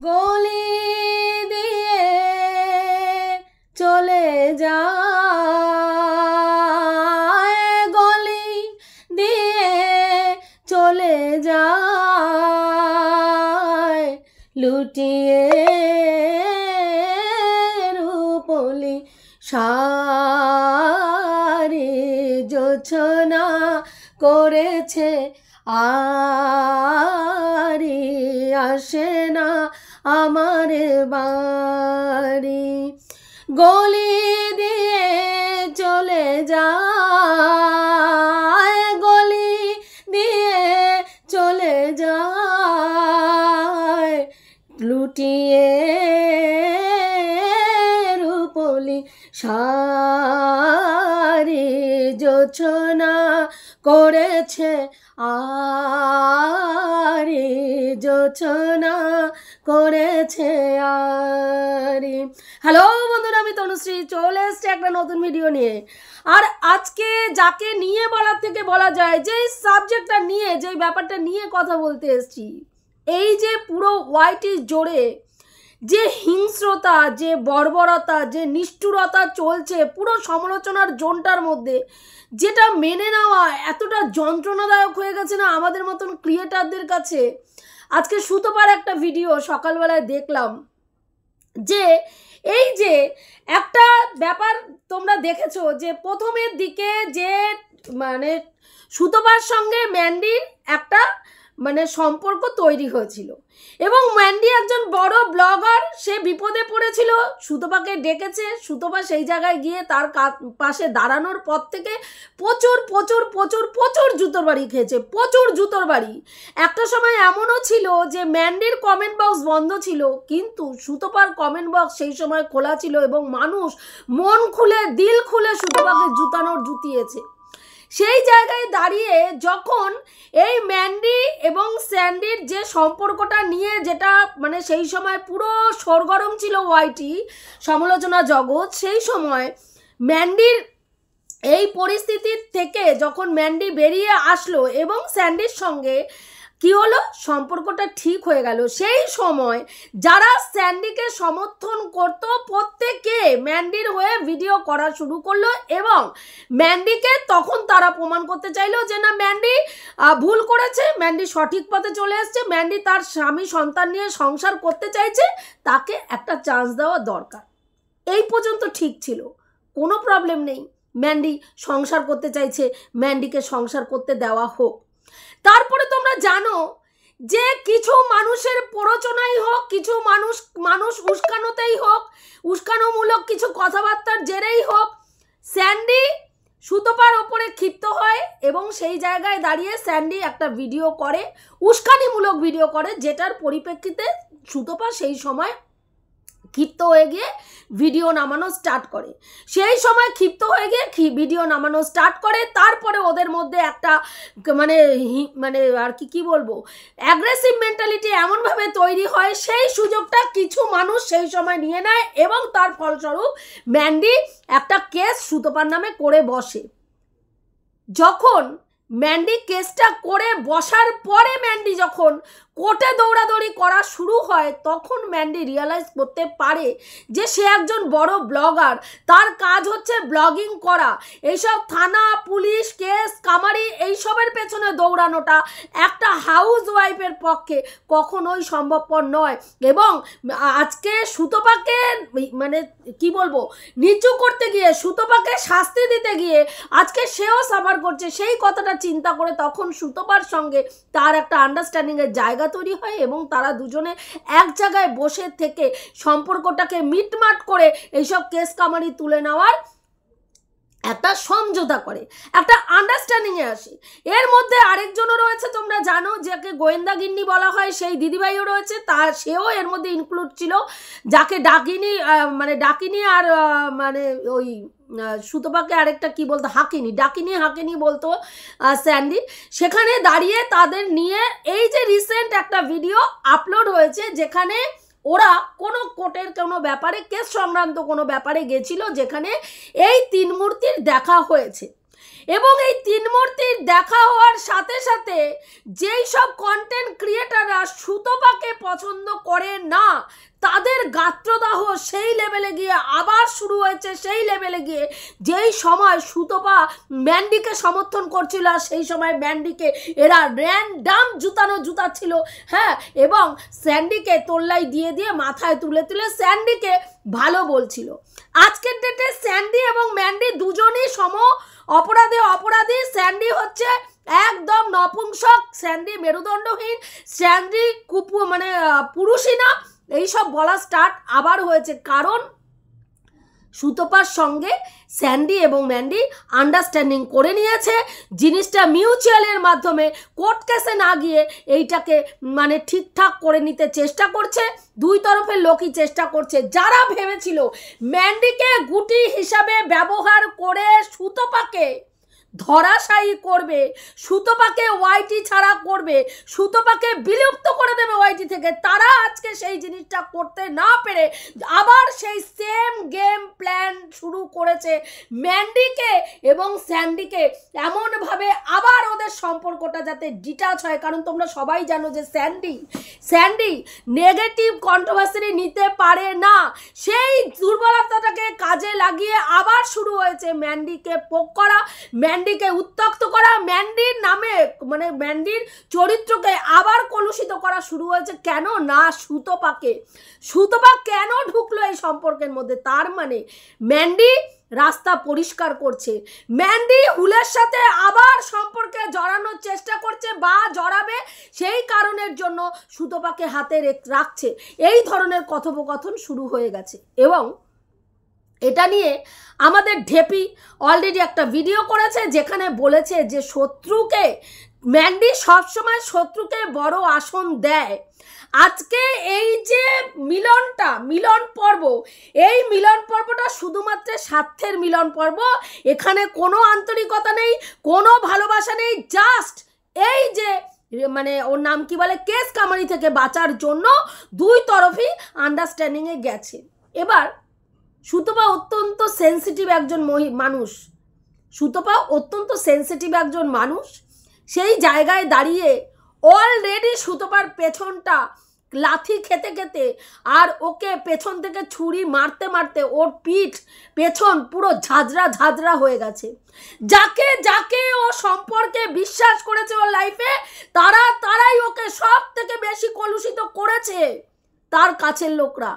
গলি দিয়ে চলে যায়, গলি দিয়ে চলে যায়, লুটিয়ে রূপলি শাড়ি জোছনা করেছে আরি, আসে না আমার বাড়ি। গলি দিয়ে চলে যায়, গলি দিয়ে চলে যায়, লুটিয়ে রূপলি শাড়ি জোছনা করেছে আরি, জোছনা করেছে আরি। হ্যালো বন্ধুরা, আমি তনুশ্রী চলে এসছি একটা নতুন ভিডিও নিয়ে। আর আজকে যাকে নিয়ে বলার থেকে বলা যায়, যে সাবজেক্টটা নিয়ে, যে ব্যাপারটা নিয়ে কথা বলতে এসছি, এই যে পুরো ওয়াইটি জোরে যে হিংস্রতা, যে বর্বরতা, যে নিষ্ঠুরতা চলছে পুরো সমালোচনার জোনটার মধ্যে, যেটা মেনে নেওয়া এতটা যন্ত্রণাদায়ক হয়ে গেছে না আমাদের মতন ক্রিয়েটারদের কাছে। আজকে সুতপার একটা ভিডিও সকালবেলায় দেখলাম, যে এই যে একটা ব্যাপার তোমরা দেখেছো, যে প্রথমের দিকে যে মানে সুতপার সঙ্গে ম্যান্ডির একটা সম্পর্ক তৈরি হয়েছিল, এবং ম্যান্ডি একজন বড় ব্লগার, সে বিপদে পড়েছিল, সুতপাকে ডেকেছে, সুতপা সেই জায়গায় গিয়ে তার পাশে দাঁড়ানোর পর থেকে প্রচুর প্রচুর প্রচুর প্রচুর জুতোর বাড়ি খেয়েছে, প্রচুর জুতোর বাড়ি। একটা সময় এমনও ছিল যে ম্যান্ডির কমেন্ট বক্স বন্ধ ছিল, কিন্তু সুতপার কমেন্ট বক্স সেই সময় খোলা ছিল, এবং মানুষ মন খুলে দিল খুলে সুতপাকে জুতিয়েছে। সেই জায়গায় দাঁড়িয়ে যখন এই ম্যান্ডি এবং স্যান্ডির যে সম্পর্কটা নিয়ে, যেটা সেই সময় পুরো সরগরম ছিল ওয়াইটি সমালোচনা জগৎ, সেই সময় ম্যান্ডির এই পরিস্থিতির থেকে যখন ম্যান্ডি বেরিয়ে আসলো এবং স্যান্ডির সঙ্গে কি হলো, সম্পর্কটা ঠিক হয়ে গেল, সেই সময় যারা স্যান্ডিকে সমর্থন করত প্রত্যেকে ম্যান্ডির হয়ে ভিডিও করা শুরু করলো, এবং ম্যান্ডিকে তখন তারা প্রমাণ করতে চাইলো যে না, ম্যান্ডি ভুল করেছে, ম্যান্ডি সঠিক পথে চলে এসছে, ম্যান্ডি তার স্বামী সন্তান নিয়ে সংসার করতে চাইছে, তাকে একটা চান্স দেওয়া দরকার। এই পর্যন্ত ঠিক ছিল, কোনো প্রবলেম নেই, ম্যান্ডি সংসার করতে চাইছে, ম্যান্ডিকে সংসার করতে দেওয়া হোক। তারপরে তোমরা জানো যে কিছু মানুষের প্ররোচনাই হোক, কিছু মানুষ উস্কানোতেই হোক, উস্কানোমূলক কিছু কথাবার্তার জেরেই হোক, স্যান্ডি সুতপার ওপরে ক্ষিপ্ত হয়, এবং সেই জায়গায় দাঁড়িয়ে স্যান্ডি একটা ভিডিও করে, উস্কানিমূলক ভিডিও করে, যেটার পরিপ্রেক্ষিতে সুতপা সেই সময় ক্ষিপ্ত হয়ে গিয়ে ভিডিও নামানো স্টার্ট করে। সেই সময় ক্ষিপ্ত হয়ে গিয়ে ভিডিও নামানো স্টার্ট করে। তারপরে ওদের মধ্যে একটা আর কি বলবো, অ্যাগ্রেসিভ মেন্টালিটি এমনভাবে তৈরি হয়, সেই সুযোগটা কিছু মানুষ সেই সময় নিয়ে নেয়, এবং তার ফলস্বরূপ ম্যান্ডি একটা কেস সুতপার নামে করে বসে। যখন ম্যান্ডি কেসটা করে বসার পরে ম্যান্ডি যখন কোর্টে দৌড়াদৌড়ি করা শুরু হয়, তখন ম্যান্ডি রিয়ালাইজ করতে পারে যে সে একজন বড় ব্লগার, তার কাজ হচ্ছে ব্লগিং করা, এইসব থানা পুলিশ কেস কামারি এইসবের পেছনে দৌড়ানোটা একটা হাউস ওয়াইফের পক্ষে কখনোই সম্ভবপর নয়। এবং আজকে সুতপাকে কি বলবো, নিচু করতে গিয়ে, সুতপাকে শাস্তি দিতে গিয়ে আজকে সেও সাফার করছে, সেই কথাটা চিন্তা করে তখন সুতপার সঙ্গে তার একটা আন্ডারস্ট্যান্ডিংয়ের জায়গা তৈরি হয়, এবং তারা দুজনে এক জায়গায় বসে থেকে সম্পর্কটাকে মিটমাট করে এইসব কেস কামারি তুলে নেওয়ার একটা সমঝোতা করে, একটা আন্ডারস্ট্যান্ডিংয়ে আসে। এর মধ্যে আরেকজনও রয়েছে, তোমরা জানো, যাকে গোয়েন্দা গিন্নি বলা হয়, সেই দিদিভাইও রয়েছে, তার সেও এর মধ্যে ইনক্লুড ছিল, যাকে ডাকিনি আর ওই সুতপাকে আরেকটা কি বলতো, ডাকিনি বলতো স্যান্ডি। সেখানে দাঁড়িয়ে তাদের নিয়ে এই যে রিসেন্ট একটা ভিডিও আপলোড হয়েছে, যেখানে ওরা কোনো কোর্টের কোনো ব্যাপারে, কেস সংক্রান্ত কোনো ব্যাপারে গেছিল, যেখানে এই তিন মূর্তির দেখা হয়েছে। এবং এই তিন মূর্তির দেখা হওয়ার সাথে সাথে যেই সব কন্টেন্ট ক্রিয়েটাররা সুতপাকে পছন্দ করে না তাদের গাত্রদাহ সেই লেভেলে গিয়ে আবার শুরু হয়েছে, সেই লেভেলে গিয়ে যেই সময় সুতপা ম্যান্ডিকে সমর্থন করছিল আর সেই সময় ম্যান্ডিকে এরা র্যান্ডাম জুতা ছিল, হ্যাঁ, এবং স্যান্ডিকে তোল্লাই দিয়ে দিয়ে মাথায় তুলে তুলে স্যান্ডিকে ভালো বলছিল। আজকের ডেটে স্যান্ডি এবং ম্যান্ডি দুজনই সম অপরাধী। স্যান্ডি হচ্ছে একদম নপুংসক, স্যান্ডি মেরুদণ্ডহীন, স্যান্ডি পুরুষই না, এইসব বলা স্টার্ট আবার হয়েছে। কারণ সুতপার সঙ্গে স্যান্ডি এবং ম্যান্ডি আন্ডারস্ট্যান্ডিং করে নিয়েছে, জিনিসটা মিউচুয়ালের মাধ্যমে কোর্ট কেসে না গিয়ে এইটাকে ঠিকঠাক করে নিতে চেষ্টা করছে। দুই তরফের লোকই চেষ্টা করছে। যারা ভেবেছিল ম্যান্ডিকে গুটি হিসাবে ব্যবহার করে সুতপাকে ধরাশায়ী করবে, সুতপাকে ওয়াইটি ছাড়া করবে, সুতপাকে বিলুপ্ত করে দেবে ওয়াইটি থেকে, তারা আজকে সেই জিনিসটা করতে না পেরে আবার সেই সেম গেম প্ল্যান শুরু করেছে ম্যান্ডিকে এবং স্যান্ডিকে এমনভাবে আবার ওদের সম্পর্কটা যাতে ডিটাচ হয়। কারণ তোমরা সবাই জানো যে স্যান্ডি নেগেটিভ কন্ট্রোভার্সি নিতে পারে না। সেই দুর্বলতাটাকে কাজে লাগিয়ে আবার শুরু হয়েছে ম্যান্ডিকে পোক করা, ম্যান্ডিকে উত্তক্ত করা, ম্যান্ডির নামে ম্যান্ডির চরিত্রকে আবার কলুষিত করা শুরু হয়েছে। কেন না সুতপা কেন ঢুকলো এই সম্পর্কের মধ্যে? তার ম্যান্ডি রাস্তা পরিষ্কার করছে, ম্যান্ডি হুলের সাথে আবার সম্পর্কে জড়ানোর চেষ্টা করছে বা জড়াবে, সেই কারণের জন্য সুতপাকে হাতে রাখছে। এই ধরনের কথোপকথন শুরু হয়ে গেছে এবং এটা নিয়ে আমাদের ঢেপি অলরেডি একটা ভিডিও করেছে যেখানে বলেছে যে ম্যান্ডি সবসময় শত্রুকে বড় আসন দেয়। আজকে এই যে মিলন পর্বটা শুধুমাত্র স্বার্থের মিলন পর্ব, এখানে কোনো আন্তরিকতা নেই, কোনো ভালোবাসা নেই, জাস্ট এই যে ওর নাম কি বলে কেস কামারি থেকে বাঁচার জন্য দুই তরফই আন্ডারস্ট্যান্ডিংয়ে গেছে। এবার সুতপা অত্যন্ত সেন্সিটিভ একজন মানুষ, সেই জায়গায় দাঁড়িয়ে অলরেডি সুতপার পেছনটা লাথি খেতে খেতে আর ওকে পেছন থেকে ছুরি মারতে মারতে ওর পেছন পুরো ঝাঁঝরা হয়ে গেছে। যাকে ও সম্পর্কে বিশ্বাস করেছে ওর লাইফে তারাই ওকে সব থেকে বেশি কলুষিত করেছে, তার কাছের লোকরা।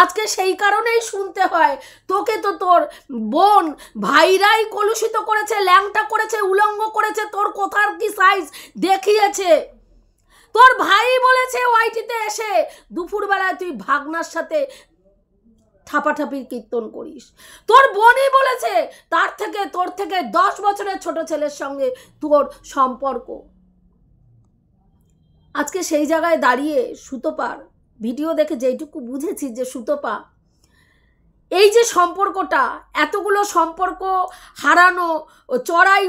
আজকে সেই কারণেই শুনতে হয় তোকে তো তোর বোন ভাইরাই কলুষিত করেছে, ল্যাংটা করেছে, উলঙ্গ করেছে, তোর কোথার কি সাইজ দেখিয়েছে। তোর ভাই বলেছে ওয়াইটিতে এসে দুপুরবেলায় তুই ভাগনার সাথে ঠাপাঠাপির কীর্তন করিস। তোর বোনই বলেছে তোর থেকে 10 বছরের ছোট ছেলের সঙ্গে তোর সম্পর্ক। আজকে সেই জায়গায় দাঁড়িয়ে সুতপার ভিডিও দেখে যেইটুকু বুঝেছি যে সুতপা এই যে সম্পর্কটা, এতগুলো সম্পর্ক হারানো, চড়াই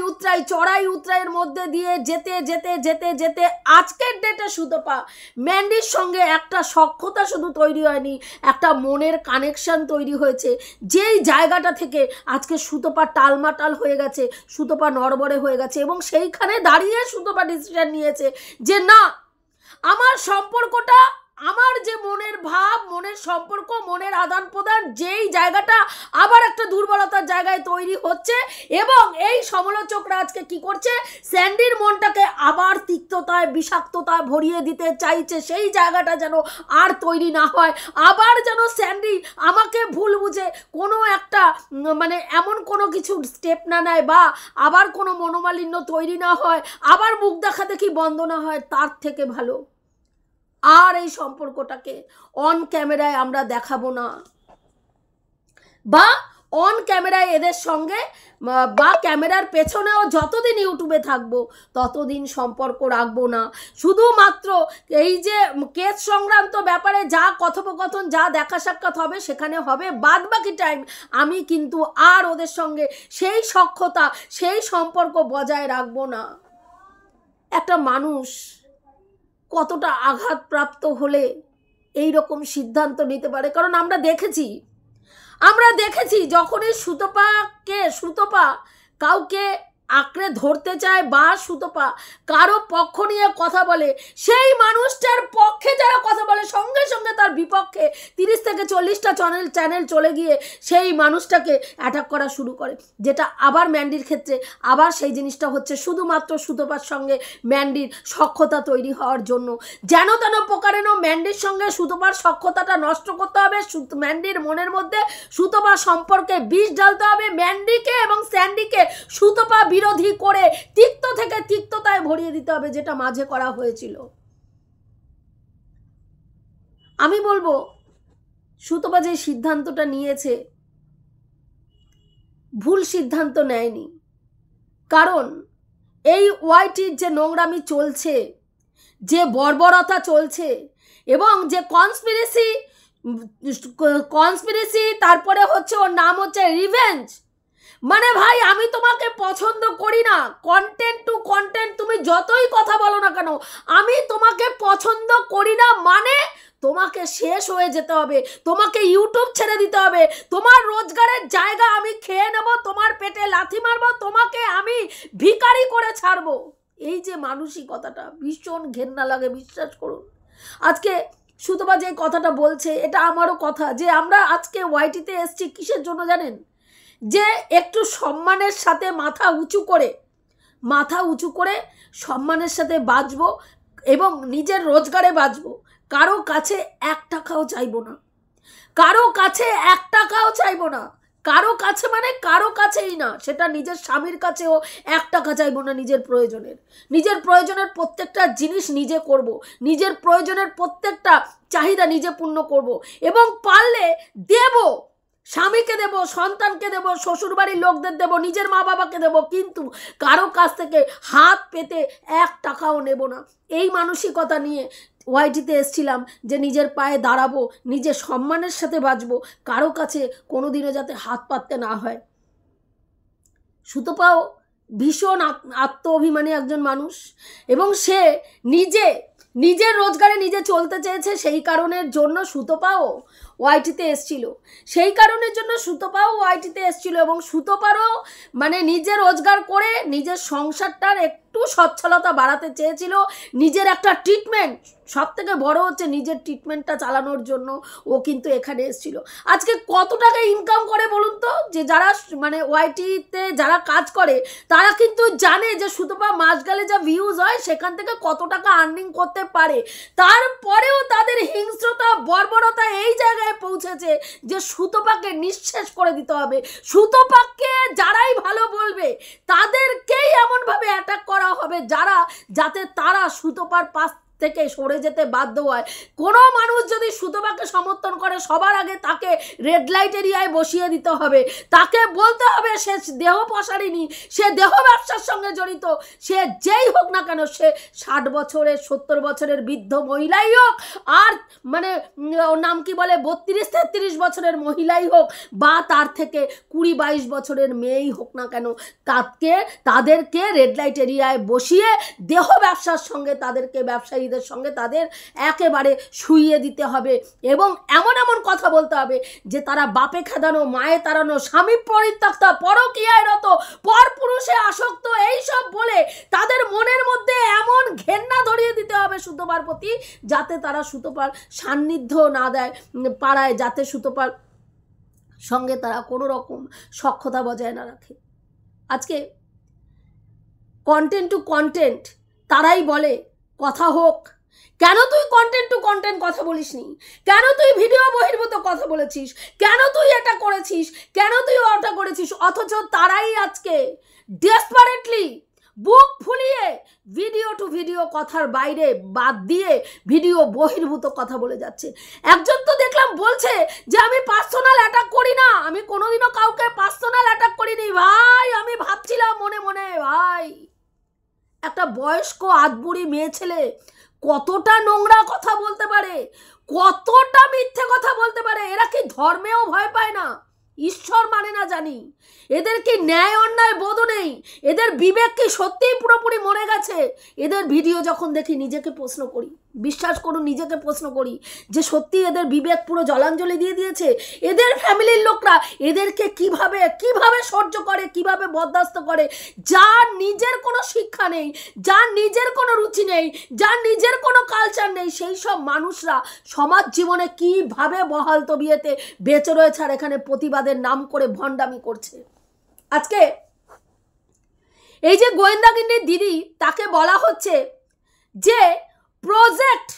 উতরাইয়ের মধ্যে দিয়ে যেতে আজকের ডেটে সুতপা ম্যান্ডির সঙ্গে একটা সখ্যতা শুধু তৈরি হয়নি, একটা মনের কানেকশন তৈরি হয়েছে, যেই জায়গাটা থেকে আজকে সুতপা টালমাটাল হয়ে গেছে, সুতপা নড়বড়ে হয়ে গেছে এবং সেইখানে দাঁড়িয়ে সুতপা ডিসিশন নিয়েছে যে না, আমার সম্পর্কটা, আমার যে মনের ভাব, মনের সম্পর্ক, মনের আদান প্রদান, যেই জায়গাটা আবার একটা দুর্বলতার জায়গায় তৈরি হচ্ছে এবং এই সমালোচকরা আজকে কি করছে, স্যান্ডির মনটাকে আবার তিক্ততায় বিষাক্ততায় ভরিয়ে দিতে চাইছে। সেই জায়গাটা যেন আর তৈরি না হয়, আবার যেন স্যান্ডি আমাকে ভুল বুঝে কোনো একটা এমন কোনো কিছু স্টেপ না নেয় বা আবার কোনো মনোমালিন্য তৈরি না হয়, আবার মুখ দেখাদেখি বন্ধ না হয়। তার থেকে ভালো আর এই সম্পর্কটাকে অন ক্যামেরায় আমরা দেখাবো না বা অন ক্যামেরায় এদের সঙ্গে বা ক্যামেরার পেছনেও যতদিন ইউটিউবে থাকবো ততদিন সম্পর্ক রাখবো না। শুধুমাত্র এই যে কেস সংক্রান্ত ব্যাপারে যা কথোপকথন, যা দেখা সাক্ষাৎ হবে সেখানে হবে, বাদ বাকি টাইম আমি কিন্তু আর ওদের সঙ্গে সেই সখ্যতা, সেই সম্পর্ক বজায় রাখবো না। একটা মানুষ কতটা আঘাতপ্রাপ্ত হলে এই রকম সিদ্ধান্ত নিতে পারে? কারণ আমরা দেখেছি যখনই সুতপা কাউকে আঁকড়ে ধরতে চায় বা সুতপা কারো পক্ষ নিয়ে কথা বলে, সেই মানুষটার পক্ষে যারা কথা বলে সঙ্গে সঙ্গে তার বিপক্ষে 30 থেকে 40টা চ্যানেল চলে গিয়ে সেই মানুষটাকে অ্যাটাক করা শুরু করে। যেটা আবার ম্যান্ডির ক্ষেত্রে আবার সেই জিনিসটা হচ্ছে শুধুমাত্র সুতপার সঙ্গে ম্যান্ডির সখ্যতা তৈরি হওয়ার জন্য। যেন তেন প্রকারেণ ম্যান্ডির সঙ্গে সুতপার সখ্যতাটা নষ্ট করতে হবে, ম্যান্ডির মনের মধ্যে সুতপা সম্পর্কে বিষ ঢালতে হবে, ম্যান্ডিকে এবং স্যান্ডিকে সুতপা বিরোধী করে তিক্ত থেকে তিক্ততায় ভরিয়ে দিতে হবে, যেটা মাঝে করা হয়েছিল। আমি বলবো সুতপা যে সিদ্ধান্তটা নিয়েছে ভুল সিদ্ধান্ত নেয়নি, কারণ এই ওয়াইটির যে নোংরামি চলছে, যে বর্বরতা চলছে এবং যে কনস্পিরেসি তারপরে হচ্ছে ওর নাম হচ্ছে রিভেঞ্জ, মানে ভাই আমি তোমাকে পছন্দ করি না, কন্টেন্ট টু কন্টেন্ট তুমি যতই কথা বলো না কেন আমি তোমাকে পছন্দ করি না, মানে তোমাকে শেষ হয়ে যেতে হবে, তোমাকে ইউটিউব ছেড়ে দিতে হবে, তোমার রোজগারের জায়গা আমি খেয়ে নেব, তোমার পেটে লাথি মারবো, তোমাকে আমি ভিখারি করে ছাড়বো। এই যে মানসিকতাটা ভীষণ ঘেন্না লাগে, বিশ্বাস করুন। আজকে সুতপা যে কথাটা বলছে এটা আমারও কথা, যে আমরা আজকে ওয়াইটিতে এসছি কিসের জন্য জানেন? যে একটু সম্মানের সাথে মাথা উঁচু করে সম্মানের সাথে বাঁচবো এবং নিজের রোজগারে বাঁচবো, কারো কাছে 1 টাকাও চাইবো না, কারো কাছে 1 টাকাও চাইবো না, কারো কাছে মানে কারো কাছেই না, সেটা নিজের স্বামীর কাছেও 1 টাকা চাইবো না। নিজের প্রয়োজনের প্রত্যেকটা জিনিস নিজে করব, নিজের প্রয়োজনের প্রত্যেকটা চাহিদা নিজে পূর্ণ করব এবং পারলে দেব, স্বামীকে দেব, সন্তানকে দেব, শ্বশুরবাড়ির লোকদের দেব, নিজের মা বাবাকে দেব, কিন্তু কারো কাছ থেকে হাত পেতে 1 টাকাও নেব না। এই মানসিকতা নিয়ে ওয়াইটিতে এসছিলাম, যে নিজের পায়ে দাঁড়াবো, নিজের সম্মানের সাথে বাঁচবো, কারো কাছে কোনোদিনও যাতে হাত পাততে না হয়। সুতপাও ভীষণ আত্ম অভিমানী একজন মানুষ এবং সে নিজের রোজগারে নিজে চলতে চেয়েছে, সেই কারণের জন্য সুতপাও ওয়াইটিতে এসছিল, এবং সুতপারও মানে নিজে রোজগার করে নিজের সংসারটার একটু সচ্ছলতা বাড়াতে চেয়েছিল, নিজের একটা ট্রিটমেন্ট, সব থেকে বড় হচ্ছে নিজের ট্রিটমেন্টটা চালানোর জন্য ও কিন্তু এখানে এসেছিল। আজকে কত টাকা ইনকাম করে বলুন তো? যে যারা মানে ওয়াইটিতে যারা কাজ করে তারা কিন্তু জানে যে সুতপা মাস গেলে যা ভিউজ হয় সেখান থেকে কত টাকা আর্নিং করতে পারে, তারপরেও তাদের হিংস্রতা বর্বরতা এই জায়গায় পৌঁছেছে যে সুতপাকে নিঃশেষ করে দিতে হবে। সুতপাকে যারাই ভালো বলবে তাদেরকেই এমনভাবে অ্যাটাক করা হবে যাতে তারা সুতপার পাশ থেকে সরে যেতে বাধ্য হয়। কোনো মানুষ যদি সুতপাকে সমর্থন করে সবার আগে তাকে রেড লাইট এরিয়ায় বসিয়ে দিতে হবে, তাকে বলতে হবে সে দেহ পসারিনী, সে দেহ ব্যবসার সঙ্গে জড়িত, সে যেই হোক না কেন, সে 60 বছরের 70 বছরের বৃদ্ধ মহিলাই হোক, আর মানে ওর নাম কি বলে 32-33 বছরের মহিলাই হোক, বা তার থেকে 20-22 বছরের মেয়েই হোক না কেন, তাদেরকে রেড লাইট এরিয়ায় বসিয়ে দেহ ব্যবসার সঙ্গে তাদেরকে ব্যবসায়ী সঙ্গে তাদের একেবারে শুইয়ে দিতে হবে এবং এমন কথা বলতে হবে যে তারা বাপে খেদানো, মায়ে তাড়ানো, স্বামী পরিত্যক্তা, পরকীয়ায় রত, পরপুরুষে আসক্ত, এইসব বলে তাদের মনের মধ্যে এমন ঘেন্না ধরিয়ে দিতে হবে সুতপার প্রতি, যাতে তারা সুতপার সান্নিধ্য না দেয় পাড়ায়, যাতে সুতপার সঙ্গে তারা কোনো রকম সখ্যতা বজায় না রাখে। আজকে কন্টেন্ট টু কন্টেন্ট তারাই বলে কথা হোক, কেন তুই কন্টেন্ট টু কন্টেন্ট কথা বলিসনি? কেন তুই ভিডিও বহির্ভূত কথা বলেছিস? কেন তুই এটা করেছিস? কেন তুই ওটা করেছিস? অথচ তারাই আজকে ডেসপারেটলি বুক ফুলিয়ে ভিডিও টু ভিডিও কথার বাইরে বাদ দিয়ে ভিডিও বহির্ভূত কথা বলে যাচ্ছে। একজন তো দেখলাম বলছে যে আমি পার্সোনাল অ্যাটাক করি না, আমি কোনোদিনও কাউকে পার্সোনাল অ্যাটাক করিনি। ভাই আমি ভাবছিলাম মনে মনে, ভাই একটা বয়স্ক আধবুড়ি মেয়ে ছেলে কতটা নোংরা কথা বলতে পারে, কতটা মিথ্যে কথা বলতে পারে? এরা কি ধর্মেও ভয় পায় না? ঈশ্বর মানে না জানি, এদের কি ন্যায় অন্যায় বোধ নেই? এদের বিবেক কি সত্যিই পুরোপুরি মরে গেছে? এদের ভিডিও যখন দেখি নিজেকে প্রশ্ন করি। বিশ্বাস করুন, নিজেকে প্রশ্ন করি যে সত্যি এদের বিবেক পুরো জলাঞ্জলি দিয়ে দিয়েছে। এদের ফ্যামিলির লোকরা এদেরকে কিভাবে কিভাবে সহ্য করে, কিভাবে বরদাস্ত করে, যার নিজের কোনো শিক্ষা নেই, যার নিজের কোনো রুচি নেই, যার নিজের কোনো কালচার নেই, সেই সব মানুষরা সমাজ জীবনে কিভাবে বহাল তবিয়েতে বেঁচে রয়েছে আর এখানে প্রতিবাদের নাম করে ভণ্ডামি করছে। আজকে এই যে গোয়েন্দাগিন্নির দিদি, তাকে বলা হচ্ছে যে প্রজেক্ট,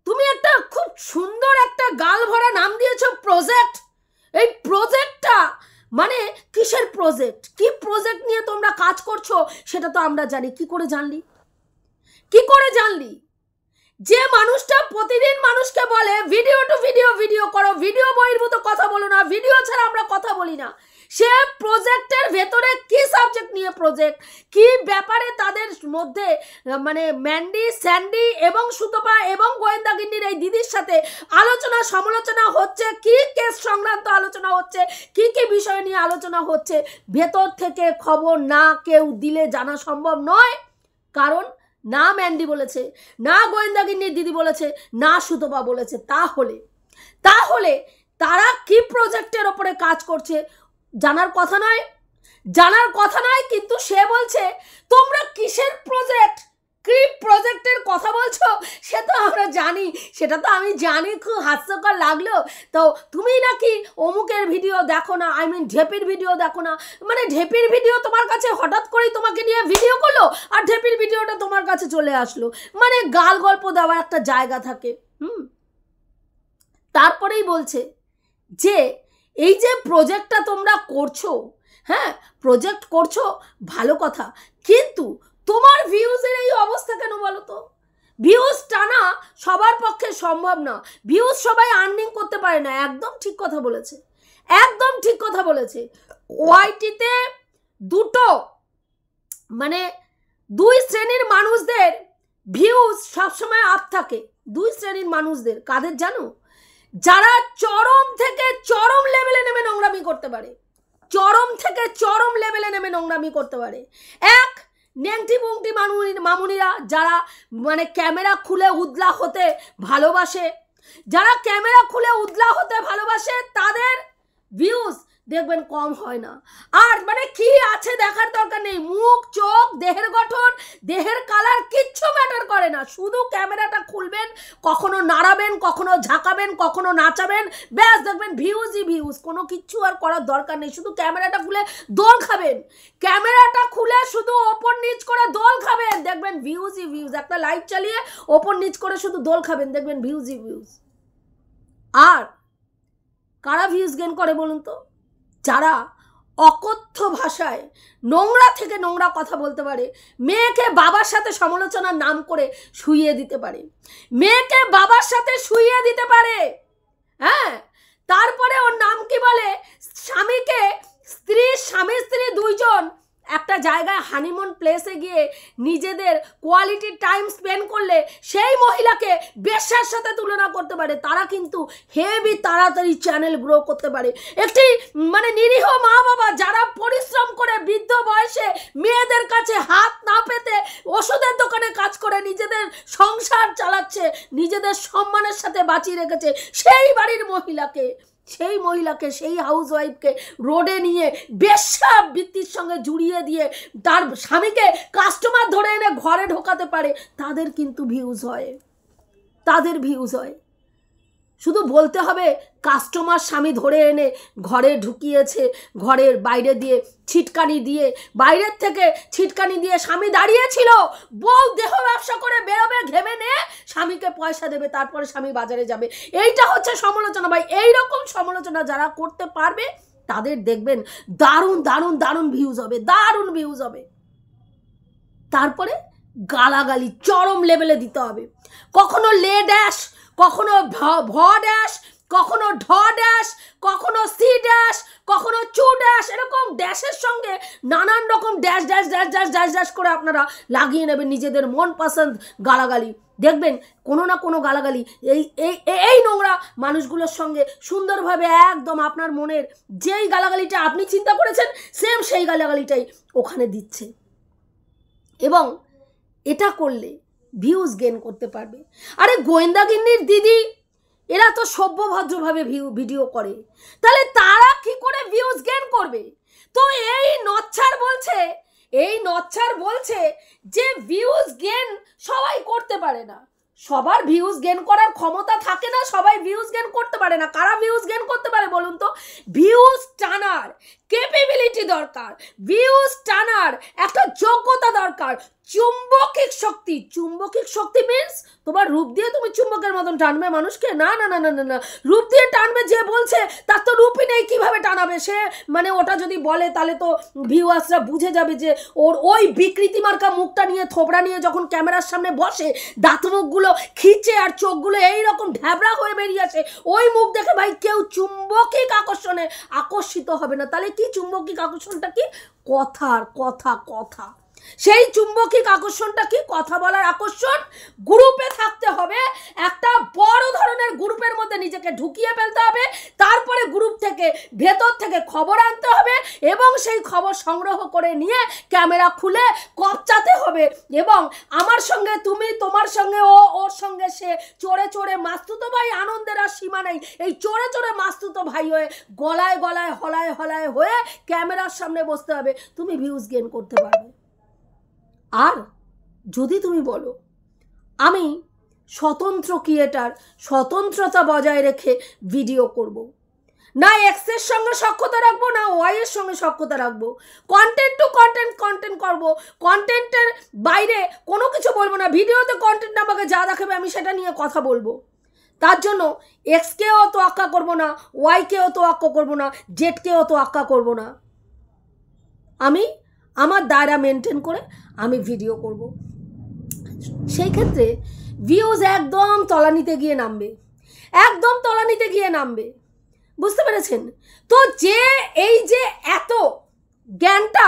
তুমি একটা খুব সুন্দর একটা গাল ভরা নাম দিয়েছো প্রজেক্ট। এই প্রজেক্টটা মানে কিসের প্রজেক্ট? কি প্রজেক্ট নিয়ে তোমরা কাজ করছো সেটা তো আমরা জানি। কি করে জানলি? কি করে জানলি? যে মানুষটা প্রতিদিন মানুষকে বলে ভিডিও টু ভিডিও ভিডিও করো, ভিডিও বহির্ভূত কথা বলো না, ভিডিও ছাড়া আমরা কথা বলি না, সে প্রজেক্টের ভেতরে কি সাবজেক্ট নিয়ে প্রজেক্ট, কি ব্যাপারে তাদের মধ্যে মানে ম্যান্ডি, স্যান্ডি এবং সুতপা এবং গোয়েন্দাগিন্নির এই দিদির সাথে আলোচনা সমালোচনা হচ্ছে, কি কেস সংক্রান্ত আলোচনা হচ্ছে, কি কি বিষয় নিয়ে আলোচনা হচ্ছে, ভেতর থেকে খবর না কেউ দিলে জানা সম্ভব নয়। কারণ না ম্যান্ডি বলেছে, না গোয়েন্দাগিন্নির দিদি বলেছে, না সুতপা বলেছে। তাহলে তারা কি প্রজেক্টের ওপরে কাজ করছে জানার কথা নয়? জানার কথা নয়, কিন্তু সে বলছে তোমরা কিসের প্রজেক্ট, কি প্রজেক্টের কথা বলছো সে তো আমরা জানি। সেটা তো আমি জানি, খুব হাস্যকর লাগলো। তো তুমি নাকি অমুকের ভিডিও দেখো না, ঢেপির ভিডিও দেখো না। মানে ঢেপির ভিডিও তোমার কাছে হঠাৎ করেই তোমাকে নিয়ে ভিডিও করলো আর ঢেপির ভিডিওটা তোমার কাছে চলে আসলো। মানে গাল গল্প দেওয়ার একটা জায়গা থাকে। তারপরেই বলছে যে এই যে প্রজেক্টটা তোমরা করছো, হ্যাঁ প্রজেক্ট করছো ভালো কথা, কিন্তু তোমার ভিউজের এই অবস্থা কেন বলো তো? ভিউজ টানা সবার পক্ষে সম্ভব না, ভিউজ সবাই আর্নিং করতে পারে না। একদম ঠিক কথা বলেছে, একদম ঠিক কথা বলেছে। ওয়াইটিতে দুটো মানে দুই শ্রেণীর মানুষদের ভিউজ সবসময় আপ থাকে। দুই শ্রেণীর মানুষদের কাদের জানো? যারা চরম থেকে চরম লেভেলে নেমে নোংরামি করতে পারে, চরম থেকে চরম লেভেলে নেমে নোংরামি করতে পারে। এক ন্যাংটি পুংটি মামুনিরা যারা মানে ক্যামেরা খুলে উদলা হতে ভালোবাসে, যারা ক্যামেরা খুলে উদলা হতে ভালোবাসে তাদের ভিউজ দেখবেন কম হয় না। আর মানে কি আছে দেখার দরকার নেই, মুখ চোখ দেহের গঠন দেহের কালার কিচ্ছু ম্যাটার করে না। শুধু ক্যামেরাটা খুলবেন, কখনো নাড়াবেন, কখনো ঝাঁকাবেন, কখনো নাচাবেন, ব্যাস দেখবেন ভিউজই ভিউজ। কোনো কিচ্ছু আর করার দরকার নেই, শুধু ক্যামেরাটা খুলে দোল খাবেন, ক্যামেরাটা খুলে শুধু ওপর নিচ করে দোল খাবেন, দেখবেন ভিউজই ভিউজ। একটা লাইট চালিয়ে ওপর নিচ করে শুধু দোল খাবেন, দেখবেন ভিউজই ভিউজ। আর কারা ভিউজ গেন করে বলুন তো? যারা অকথ্য ভাষায় নোংরা থেকে নোংরা কথা বলতে পারে, মেয়েকে বাবার সাথে সমালোচনার নাম করে শুইয়ে দিতে পারে, মেয়েকে বাবার সাথে শুইয়ে দিতে পারে। হ্যাঁ, তারপরে ওর নাম কি বলে, স্বামীকে স্বামী স্ত্রী দুইজন একটা জায়গায় হানিমুন প্লেসে গিয়ে নিজেদের কোয়ালিটি টাইম স্পেন্ড করলে সেই মহিলাকে বেশ্যার সাথে তুলনা করতে পারে। তারা কিন্তু হেভি তাড়াতাড়ি চ্যানেল গ্রো করতে পারে। একটি মানে নিরীহ মা বাবা যারা পরিশ্রম করে বৃদ্ধ বয়সে মেয়েদের কাছে হাত না পেতে ওষুধের দোকানে কাজ করে নিজেদের সংসার চালাচ্ছে, নিজেদের সম্মানের সাথে বাঁচিয়ে রেখেছে, সেই বাড়ির মহিলাকে, সেই হাউস ওয়াইফকে রোডে নিয়ে বেশ্যা বৃত্তির সঙ্গে জুড়িয়ে দিয়ে তার স্বামীকে কাস্টমার ধরে এনে ঘরে ঢোকাতে পারে, তাদের কিন্তু ভিউজ হয়, তাদের ভিউজ হয়। শুধু বলতে হবে কাস্টমার স্বামী ধরে এনে ঘরে ঢুকিয়েছে, ঘরের বাইরে দিয়ে ছিটকানি দিয়ে, বাইরের থেকে ছিটকানি দিয়ে স্বামী দাঁড়িয়েছিল, বউ দেহ ব্যবসা করে বেরোবে, ঘেমে নিয়ে স্বামীকে পয়সা দেবে, তারপরে স্বামী বাজারে যাবে। এইটা হচ্ছে সমালোচনা ভাই। এইরকম সমালোচনা যারা করতে পারবে তাদের দেখবেন দারুণ দারুণ দারুণ ভিউজ হবে, দারুণ ভিউজ হবে। তারপরে গালাগালি চরম লেভেলে দিতে হবে, কখনো লে ড্যাশ, কখনো ভ ড্যাশ, কখনো ঢ ড্যাশ, কখনো সি ড্যাশ, কখনো চু ড্যাশ, এরকম ড্যাশের সঙ্গে নানান রকম dash dash dash dash dash dash করে আপনারা লাগিয়ে নেবেন নিজেদের মন পছন্দ গালাগালি। দেখবেন কোনো না কোনো গালাগালি এই এই এই নোংরা মানুষগুলোর সঙ্গে সুন্দরভাবে একদম আপনার মনের যেই গালাগালিটা আপনি চিন্তা করেছেন সেম সেই গালাগালিটাই ওখানে দিচ্ছে। এবং এটা করলে ভিউজ গেন করতে পারবে। আরে গোয়েন্দাগিন্নির দিদি এরা তো সভ্যভদ্রভাবে ভিডিও করে, তাহলে তারা কি করে ভিউজ গেন করবে? তো এই নচ্ছার বলছে যে ভিউজ গেন সবাই করতে পারে না। সবার ভিউজ গেন করার ক্ষমতা থাকে না, সবাই ভিউজ গেন করতে পারে না। কারা ভিউজ গেন করতে পারে বলুন তো? ভিউজ টানার ক্যাপাবিলিটি দরকার, ভিউজ টানার একটা যোগ্যতা দরকার, চুম্বকিক শক্তি মিন্স তোমার রূপ দিয়ে তুমি চুম্বকের মতন টানবে মানুষকে? না না না না না না, রূপ দিয়ে টানবে যে বলছে তার তো রূপই নেই, কিভাবে টানাবে সে? মানে ওটা যদি বলে তাহলে তো ভিউয়ার্সরা বুঝে যাবে যে ওর ওই বিকৃতি মার্কা মুখটা নিয়ে, থোবড়া নিয়ে যখন ক্যামেরার সামনে বসে, দাঁত মুখগুলো খিচে আর চোখগুলো এইরকম ঢ্যাবড়া হয়ে বেরিয়ে আসে, ওই মুখ দেখে ভাই কেউ চুম্বকিক আকর্ষণে আকর্ষিত হবে না। তাহলে কি চুম্বকিক আকর্ষণটা কি? কথা। সেই চুম্বকিক আকর্ষণটা কি? কথা বলার আকর্ষণ। গ্রুপে থাকতে হবে, একটা বড় ধরনের গ্রুপের মধ্যে নিজেকে ঢুকিয়ে ফেলতে হবে, তারপরে গ্রুপ থেকে ভেতর থেকে খবর আনতে হবে এবং সেই খবর সংগ্রহ করে নিয়ে ক্যামেরা খুলে কপচাতে হবে। এবং আমার সঙ্গে তুমি, তোমার সঙ্গে ও, ওর সঙ্গে সে, চড়ে চড়ে মাস্তুতো ভাই, আনন্দের আর সীমা নেই। এই চড়ে চড়ে মাস্তুতো ভাই হয়ে গলায় হলায় হয়ে ক্যামেরার সামনে বসতে হবে, তুমি ভিউজ গেইন করতে পারবে। আর যদি তুমি বলো আমি স্বতন্ত্র ক্রিয়েটার, স্বতন্ত্রতা বজায় রেখে ভিডিও করব, না এক্সের সঙ্গে সখ্যতা রাখবো, না ওয়াইয়ের সঙ্গে সখ্যতা রাখবো, কন্টেন্ট টু কন্টেন্ট করবো, কন্টেন্টের বাইরে কোনো কিছু বলবো না, ভিডিওতে কন্টেন্ট আমাকে যা দেখাবে আমি সেটা নিয়ে কথা বলবো, তার জন্য এক্সকেও তো আক্কা করবো না, ওয়াইকেও তো আক্কা করবো না, জেডকেও তো আক্কা করবো না, আমি আমার দায়রা মেনটেন করে আমি ভিডিও করব। সেই ক্ষেত্রে ভিউজ একদম তলানিতে গিয়ে নামবে, বুঝতে পেরেছেন তো? যে এই যে এত জ্ঞানটা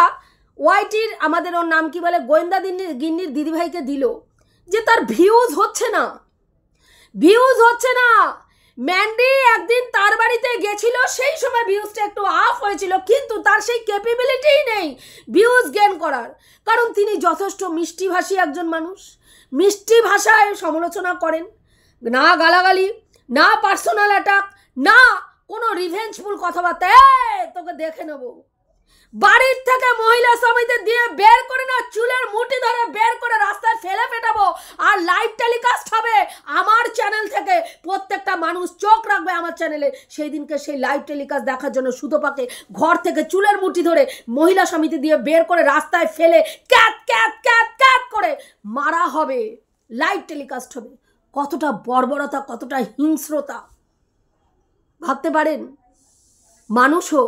ওয়াইটির, আমাদের ওর নাম কি বলে, গোয়েন্দা গিন্নির দিদিভাইকে দিল, যে তার ভিউজ হচ্ছে না। ম্যান্ডি একদিন তার বাড়িতে গেছিল, সেই সময় ভিউজটা একটু আপ হয়েছিল, কিন্তু তার সেই ক্যাপাবিলিটিই নেই ভিউজ গেইন করার, কারণ তিনি যথেষ্ট মিষ্টিভাষী একজন মানুষ, মিষ্টি ভাষায় সমালোচনা করেন, না গালাগালি, না পার্সোনাল অ্যাটাক, না কোনো রিভেঞ্জফুল কথাবার্তা। তোকে দেখে নেবো, বাড়ির থেকে মহিলা সমিতি দিয়ে বের করে না, চুলের মুঠি ধরে বের করে রাস্তায় ফেলে পেটাবো, আর লাইভ টেলিকাস্ট হবে আমার চ্যানেল থেকে। প্রত্যেকটা মানুষ চোখ রাখবে আমার চ্যানেলে, সেই দিনকে সেই লাইভ টেলিকাস্ট দেখার জন্য সুতোপাকে ঘর থেকে চুলের মুঠি ধরে মহিলা সমিতি দিয়ে বের করে রাস্তায় ফেলে ক্যাট ক্যাট ক্যাট ক্যাট করে মারা হবে, লাইভ টেলিকাস্ট হবে। কতটা বর্বরতা, কতটা হিংস্রতা ভাবতে পারেন? মানুষও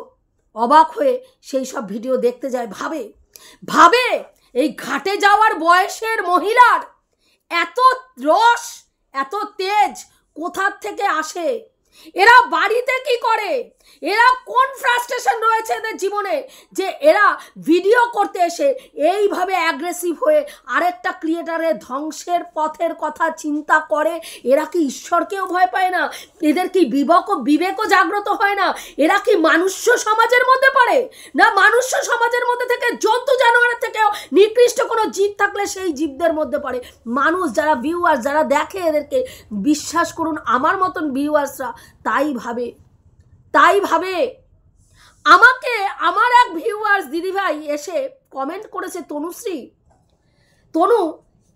অবাক হয়ে সেই সব ভিডিও দেখতে যায়, ভাবে এই ঘাটে যাওয়ার বয়সের মহিলার এত রস, এত তেজ কোথার থেকে আসে? এরা বাড়িতে কি করে? এরা কোন ফ্রাস্ট্রেশন রয়েছে এদের জীবনে যে এরা ভিডিও করতে এসে এইভাবে অ্যাগ্রেসিভ হয়ে আরেকটা ক্রিয়েটারের ধ্বংসের পথের কথা চিন্তা করে? এরা কি ঈশ্বরকেও ভয় পায় না? এদের কি বিবেকও জাগ্রত হয় না? এরা কি মানুষ্য সমাজের মধ্যে পড়ে না? মানুষ্য সমাজের মধ্যে থেকে জন্তু জানোয়ারের থেকেও নিকৃষ্ট কোনো জীব থাকলে সেই জীবদের মধ্যে পড়ে। মানুষ যারা ভিউয়ার্স, যারা দেখে এদেরকে, বিশ্বাস করুন আমার মতন ভিউয়ার্সরা তাই ভাবে। আমাকে আমার এক ভিউয়ার্স দিদিভাই এসে কমেন্ট করেছে, তনু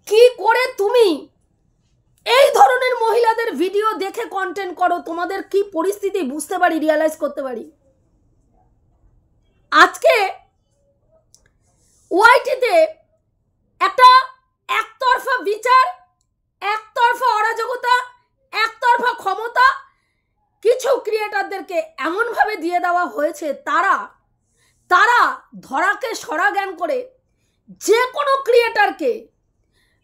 কি করে তুমি এই ধরনের মহিলাদের ভিডিও দেখে কন্টেন্ট করো? তোমাদের কি পরিস্থিতি বুঝতে পারি, রিয়ালাইজ করতে পারি। আজকে ওয়াইটিতে একটা একতরফা বিচার, একতরফা অরাজকতা, একতরফা ক্ষমতা কিছু ক্রিয়েটারদেরকে এমনভাবে দিয়ে দেওয়া হয়েছে, তারা ধরাকে সরা জ্ঞান করে যে কোনো ক্রিয়েটারকে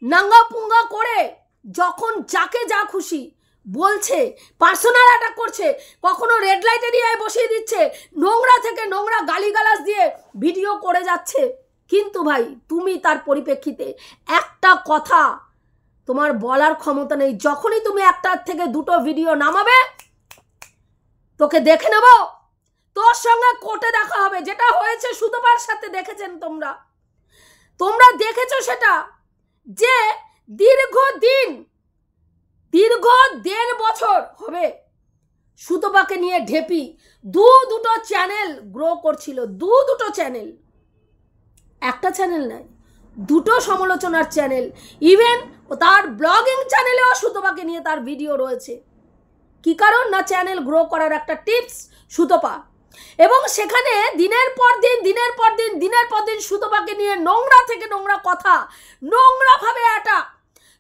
নাঙ্গা পুঙ্গা করে যখন যাকে যা খুশি বলছে, পার্সোনাল অ্যাটাক করছে, কখনো রেড লাইট এরিয়ায় বসিয়ে দিচ্ছে, নোংরা থেকে নোংরা গালিগালাজ দিয়ে ভিডিও করে যাচ্ছে। কিন্তু ভাই তুমি তার পরিপ্রেক্ষিতে একটা কথা তোমার বলার ক্ষমতা নেই। যখনই তুমি একটার থেকে দুটো ভিডিও নামাবে, তোকে দেখে নেব, তোর সঙ্গে কোর্টে দেখা হবে। যেটা হয়েছে সুতপার সাথে দেখেছেন তোমরা দেখেছো সেটা, যে দীর্ঘ 1.5 বছর হবে সুতপাকে নিয়ে ঢেপি দুটো চ্যানেল গ্রো করছিল, দুটো চ্যানেল, একটা চ্যানেল নয়, দুটো সমালোচনার চ্যানেল। ইভেন তার ব্লগিং চ্যানেলেও সুতপাকে নিয়ে তার ভিডিও রয়েছে। কি কারণ? না চ্যানেল গ্রো করার একটা টিপস সুতপা। এবং সেখানে দিনের পর দিন সুতপাকে নিয়ে নোংরা থেকে নোংরা কথা, নোংরাভাবে একটা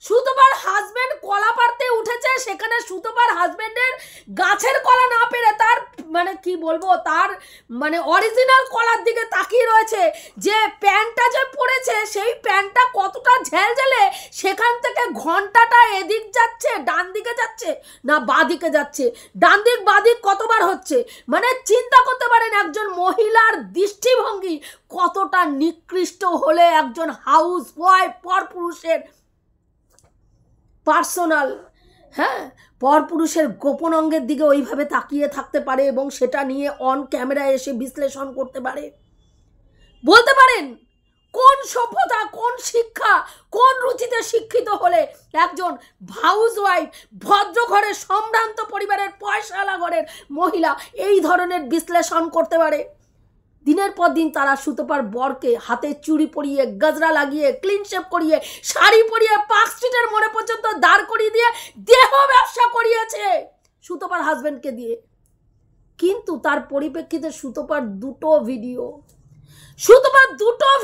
সুতপার হাজবেন্ড কলা পাড়তে উঠেছে, সেখানে সুতপার হাজবেন্ডের গাছের কলা না পেরে তার মানে কি বলবো, তার মানে অরিজিনাল কলার দিকে তাকিয়ে রয়েছে। যে প্যান্টটা যে পরেছে সেই প্যান্টটা কতটা ঝেলঝেলে, সেখান থেকে ঘন্টাটা এদিক যাচ্ছে, ডান দিকে যাচ্ছে না বাঁ দিকে যাচ্ছে, ডান দিক বাঁ দিক কতবার হচ্ছে। মানে চিন্তা করতে পারেন একজন মহিলার দৃষ্টিভঙ্গি কতটা নিকৃষ্ট হলে একজন হাউস ওয়াইফ পরপুরুষের পার্সোনাল, হ্যাঁ, পরপুরুষের গোপন অঙ্গের দিকে ওইভাবে তাকিয়ে থাকতে পারে এবং সেটা নিয়ে অন ক্যামেরায় এসে বিশ্লেষণ করতে পারে। বলতে পারেন কোন সভ্যতা, কোন শিক্ষা, কোন রুচিতে শিক্ষিত হলে একজন হাউস ওয়াইফ, ভদ্র ঘরের সম্ভ্রান্ত পরিবারের পয়সাওয়ালা ঘরের মহিলা এই ধরনের বিশ্লেষণ করতে পারে। দিনের পর দিন তারা সুতপার বরকে হাতে চুড়ি পরিয়ে, গজরা লাগিয়ে, ক্লিন শেপ করিয়ে, শাড়ি পরিয়ে পার্ক স্ট্রিটের মোড়ে পর্যন্ত দাঁড় করিয়ে দিয়ে দেহ ব্যবসা করিয়েছে সুতপার হাজবেন্ডকে দিয়ে। কিন্তু তার পরিপ্রেক্ষিতে সুতপার দুটো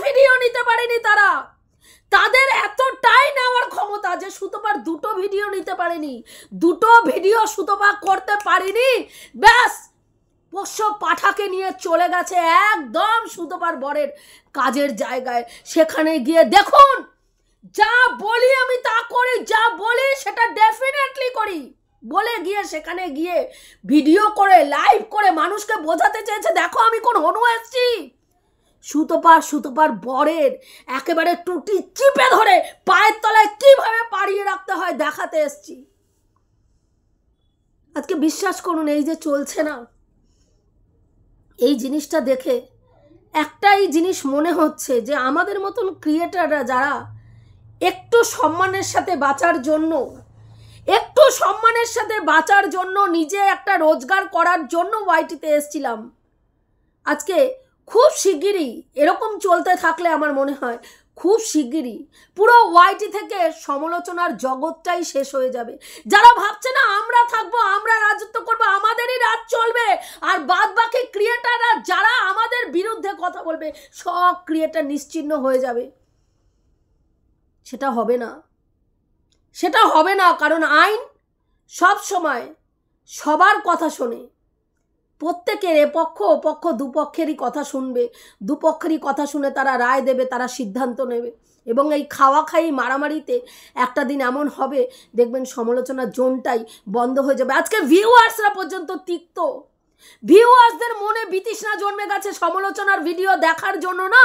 ভিডিও নিতে পারেনি তারা। তাদের এতটাই নেওয়ার ক্ষমতা যে সুতপার দুটো ভিডিও নিতে পারেনি, দুটো ভিডিও সুতপা করতে পারেনি। ব্যাস পোষ্য পাঠাকে নিয়ে চলে গেছে একদম সুতপার বরের কাজের জায়গায়। সেখানে গিয়ে দেখুন, যা বলি আমি তা করি, যা বলি সেটা ডেফিনেটলি করি বলে গিয়ে সেখানে গিয়ে ভিডিও করে, লাইভ করে মানুষকে বোঝাতে চেয়েছে দেখো আমি কোন হনু এসছি। সুতপার বরের একেবারে টুটি চিপে ধরে পায়ের তলায় কিভাবে পাড়িয়ে রাখতে হয় দেখাতে এসছি। আজকে বিশ্বাস করুন, এই যে চলছে না, এই জিনিসটা দেখে একটাই জিনিস মনে হচ্ছে যে আমাদের মতন ক্রিয়েটাররা যারা একটু সম্মানের সাথে বাঁচার জন্য নিজে একটা রোজগার করার জন্য ওয়াইটিতে এসেছিলাম, আজকে খুব শিগগিরই এরকম চলতে থাকলে আমার মনে হয় খুব শিগগিরই পুরো ওয়াইটি থেকে সমালোচনার জগৎটাই শেষ হয়ে যাবে। যারা ভাবছে না আমরা থাকবো, আমরা রাজত্ব করবো, আমাদেরই রাজ চলবে, আর বাদ বাকি ক্রিয়েটাররা যারা আমাদের বিরুদ্ধে কথা বলবে সব ক্রিয়েটার নিশ্চিহ্ন হয়ে যাবে, সেটা হবে না। কারণ আইন সব সময় সবার কথা শোনে, প্রত্যেকের এপক্ষ ওপক্ষ দুপক্ষেরই কথা শুনবে, দুপক্ষেরই কথা শুনে তারা রায় দেবে, তারা সিদ্ধান্ত নেবে। এবং এই খাওয়াখাই মারামারিতে একটা দিন এমন হবে দেখবেন সমালোচনার জোনটাই বন্ধ হয়ে যাবে। আজকে ভিউয়ার্সরা পর্যন্ত তিক্ত, ভিউয়ার্সদের মনে বিতৃষ্ণা জন্মে গেছে সমালোচনার ভিডিও দেখার জন্য না,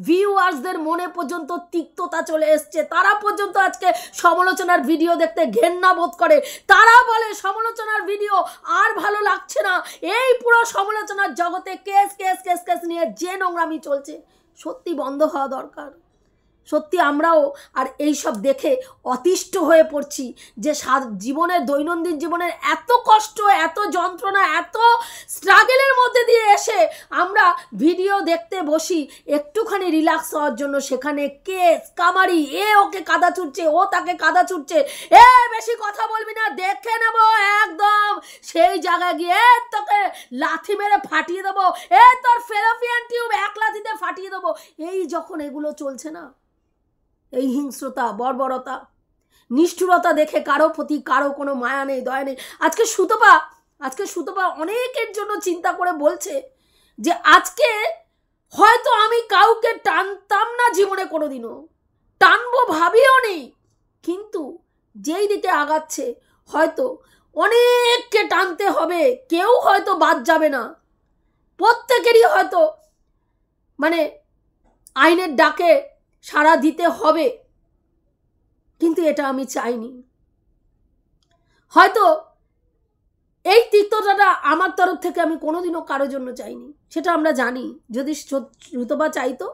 ভিউয়ার্সদের মনে পর্যন্ত তিক্ততা চলে এসছে। তারা পর্যন্ত আজকে সমালোচনার ভিডিও দেখতে ঘেন্না বোধ করে, তারা বলে সমালোচনার ভিডিও আর ভালো লাগছে না। এই পুরো সমালোচনার জগতে কেস নিয়ে যে নোংরামি চলছে সত্যি বন্ধ হওয়া দরকার। সত্যি আমরাও আর এই সব দেখে অতিষ্ঠ হয়ে পড়ছি যে জীবনের দৈনন্দিন জীবনের এত কষ্ট, এত যন্ত্রণা, এত স্ট্রাগলের মধ্যে দিয়ে এসে আমরা ভিডিও দেখতে বসি একটুখানি রিল্যাক্স হওয়ার জন্য, সেখানে কেস কামারি, এ ওকে কাদা ছুটছে, ও তাকে কাদা ছুটছে, এ বেশি কথা বলবি না দেখে নেব একদম সেই জায়গায় গিয়ে তোকে লাথি মেরে ফাটিয়ে দেবো, তোর ফেলোপিয়ান টিউব এক লাথিতে ফাটিয়ে দেবো। এই যখন এগুলো চলছে না, এই হিংস্রতা, বর্বরতা, নিষ্ঠুরতা দেখে কারো প্রতি কারো কোনো মায়া নেই, দয়া নেই। আজকে সুতপা অনেকের জন্য চিন্তা করে বলছে যে আজকে হয়তো আমি কাউকে টানতাম না জীবনে, কোনোদিনও টানবো ভাবিও নেই, কিন্তু যেই দিকে আগাচ্ছে হয়তো অনেককে টানতে হবে, কেউ হয়তো বাদ যাবে না, প্রত্যেকেরই হয়তো মানে আইনের ডাকে সাড়া দিতে হবে। কিন্তু এটা আমি চাইনি। হয়তো এই তিক্ততাটা আমার তরফ থেকে আমি কোনোদিনও কারোর জন্য চাইনি, সেটা আমরা জানি। যদি সুতপা চাইতো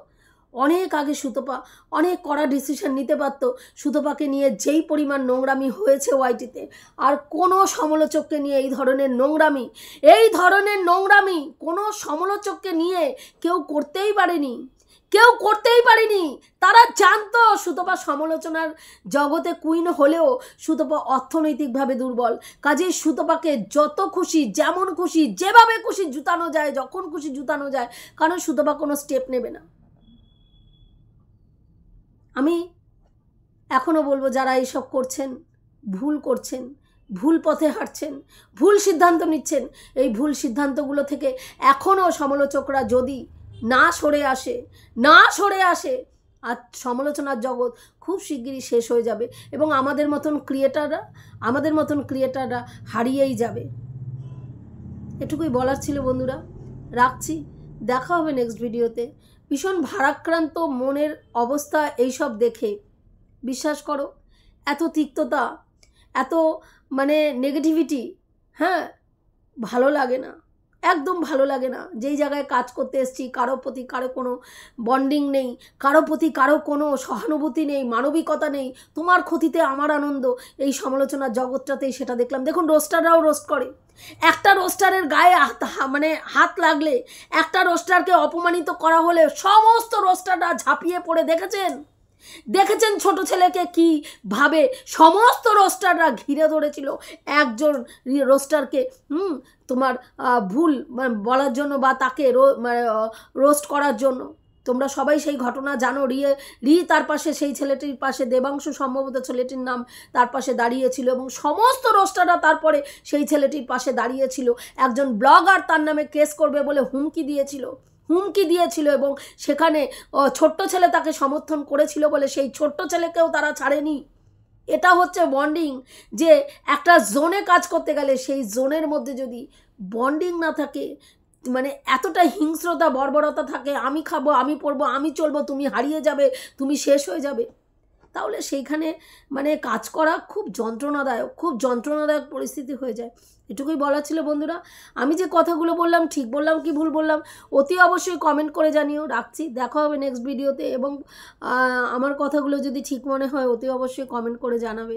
অনেক আগে সুতপা অনেক কড়া ডিসিশন নিতে পারত। সুতপাকে নিয়ে যেই পরিমাণ নোংরামি হয়েছে ওয়াইটিতে, আর কোনো সমালোচককে নিয়ে এই ধরনের নোংরামি কোনো সমালোচককে নিয়ে কেউ করতেই পারেনি। তারা জানতো সুতপা সমালোচনার জগতে কুইন হলেও সুতপা অর্থনৈতিকভাবে দুর্বল। কাজেই সুতপাকে যত খুশি, যেমন খুশি, যেভাবে খুশি জুতানো যায়, যখন খুশি জুতানো যায়, কারণ সুতপা কোনো স্টেপ নেবে না। আমি এখনও বলবো, যারা এইসব করছেন, ভুল পথে হাঁটছেন, ভুল সিদ্ধান্ত নিচ্ছেন, এই ভুল সিদ্ধান্তগুলো থেকে এখনও সমালোচকরা যদি না সরে আসে আর সমালোচনার জগৎ খুব শিগগিরই শেষ হয়ে যাবে এবং আমাদের মতন ক্রিয়েটাররা হারিয়েই যাবে। এটুকুই বলার ছিল বন্ধুরা, রাখছি। দেখা হবে নেক্সট ভিডিওতে। ভীষণ ভারাক্রান্ত মনের অবস্থা এইসব দেখে, বিশ্বাস করো, এত তিক্ততা, এত নেগেটিভিটি, ভালো লাগে না, একদম ভালো লাগে না। যেই জায়গায় কাজ করতে এসেছি, কারো প্রতি কারো কোনো বন্ডিং নেই, কারো প্রতি কারো কোনো সহানুভূতি নেই, মানবিকতা নেই, তোমার ক্ষতিতে আমার আনন্দ, এই সমালোচনার জগৎটাতেই সেটা দেখলাম। দেখুন, রোস্টাররাও রোস্ট করে। একটা রোস্টারের গায়ে হাত লাগলে, একটা রোস্টারকে অপমানিত করা হলে সমস্ত রোস্টাররা ঝাঁপিয়ে পড়ে দেখেছেন ছোট ছেলেকে কি ভাবে সমস্ত রোস্টাররা ঘিরে ধরেছিল একজন রোস্টারকে তোমার ভুল বলার জন্য বা তাকে রোস্ট করার জন্য। তোমরা সবাই সেই ঘটনা জানো। রি তার পাশে, সেই ছেলেটির পাশে, দেবাংশু সম্ভবত ছেলেটির নাম, তার পাশে দাঁড়িয়েছিল এবং সমস্ত রোস্টাররা তারপরে সেই ছেলেটির পাশে দাঁড়িয়েছিল। একজন ব্লগার তার নামে কেস করবে বলে হুমকি দিয়েছিল এবং সেখানে ছোট্ট ছেলে তাকে সমর্থন করেছিল বলে সেই ছোট্ট ছেলেকেও তারা ছাড়েনি। এটা হচ্ছে বন্ডিং, যে একটা জোনে কাজ করতে গেলে সেই জোনের মধ্যে যদি বন্ডিং না থাকে, এতটা হিংস্রতা, বর্বরতা থাকে, আমি খাবো, আমি পড়বো, আমি চলবো, তুমি হারিয়ে যাবে, তুমি শেষ হয়ে যাবে, তাহলে সেইখানে কাজ করা খুব যন্ত্রণাদায়ক পরিস্থিতি হয়ে যায়। এটুকুই বলা ছিল বন্ধুরা। আমি যে কথাগুলো বললাম ঠিক বললাম কি ভুল বললাম অতি অবশ্যই কমেন্ট করে জানিও। রাখছি, দেখা হবে নেক্সট ভিডিওতে এবং আমার কথাগুলো যদি ঠিক মনে হয় অতি অবশ্যই কমেন্ট করে জানাবে।